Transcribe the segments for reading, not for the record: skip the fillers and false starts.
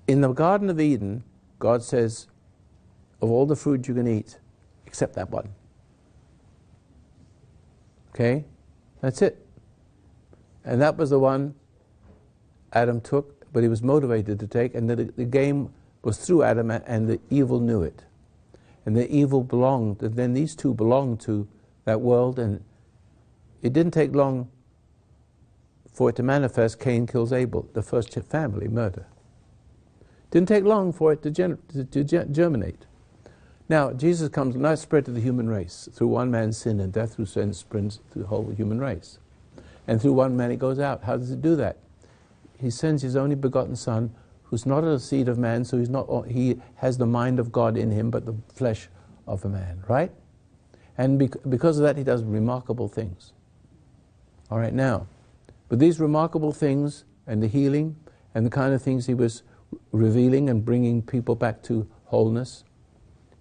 In the Garden of Eden, God says, of all the fruit you can eat, except that one. Okay? That's it. And that was the one Adam took, but he was motivated to take, and the game was through Adam, and the evil knew it. And the evil belonged, and then these two belonged to that world, and it didn't take long for it to manifest. Cain kills Abel, the first family murder. Didn't take long for it to germinate. Now, Jesus comes, now it's spread to the human race. Through one man's sin and death, through sin spreads to the whole human race. And through one man it goes out. How does it do that? He sends his only begotten Son, who's not a seed of man, so he has the mind of God in him, but the flesh of a man, right? And because of that, he does remarkable things. All right, now, but these remarkable things and the healing and the kind of things he was revealing and bringing people back to wholeness,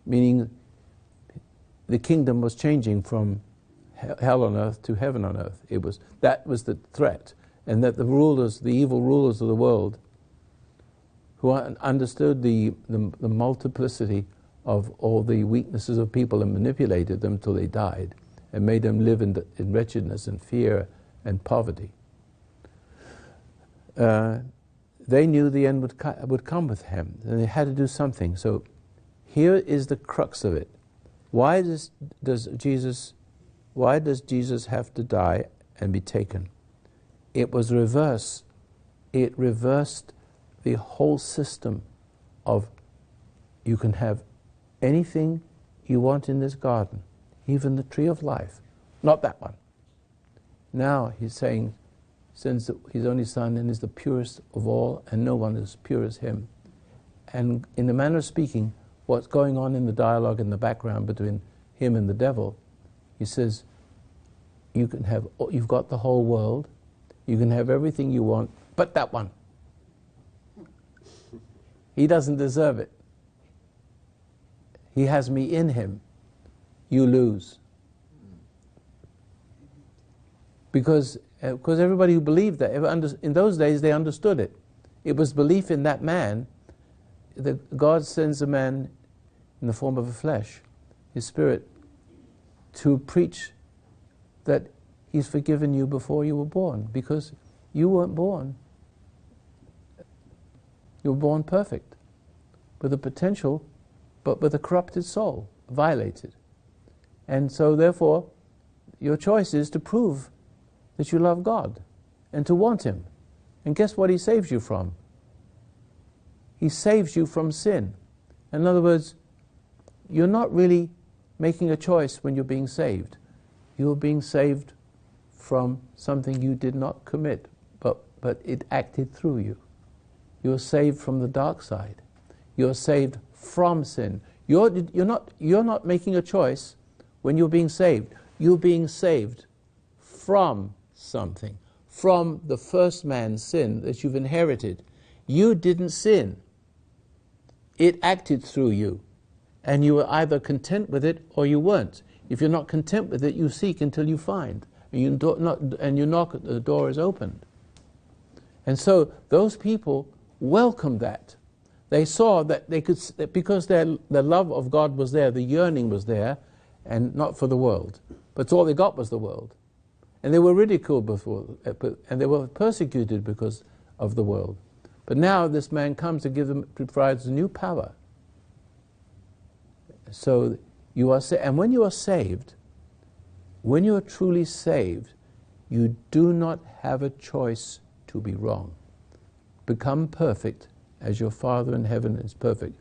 meaning the kingdom was changing from hell on earth to heaven on earth. That was the threat, and that the rulers, the evil rulers of the world, who understood the multiplicity of all the weaknesses of people and manipulated them till they died and made them live in wretchedness and fear and poverty. They knew the end would come with him, and they had to do something. So here is the crux of it. Why does Jesus have to die and be taken? It was reverse. It reversed the whole system of, you can have anything you want in this garden, even the tree of life, not that one. Now he's saying, sends his only Son, and is the purest of all, and no one is pure as him. And in the manner of speaking, what's going on in the dialogue in the background between him and the devil, he says, you've got the whole world, you can have everything you want, but that one. He doesn't deserve it. He has me in him. You lose. Because everybody who believed that, in those days they understood it. It was belief in that man. God sends a man in the form of a flesh, his spirit, to preach that he's forgiven you before you were born, because you weren't born. You were born perfect, with a potential, but with a corrupted soul, violated. And so therefore, your choice is to prove that you love God and to want him. And guess what he saves you from? He saves you from sin. In other words, you're not really making a choice when you're being saved. You're being saved from something you did not commit, but it acted through you. You're saved from the dark side. You're saved from sin. You're not making a choice when you're being saved. You're being saved from something, from the first man's sin that you've inherited. You didn't sin. It acted through you, and you were either content with it or you weren't. If you're not content with it, you seek until you find, and you knock, the door is opened. And so those people welcomed that. They saw that they could, because the love of God was there, the yearning was there, and not for the world, but all they got was the world. And they were ridiculed before, and they were persecuted because of the world. But now this man comes to provides a new power. So you are and when you are saved, when you are truly saved, you do not have a choice to be wrong. Become perfect as your Father in heaven is perfect.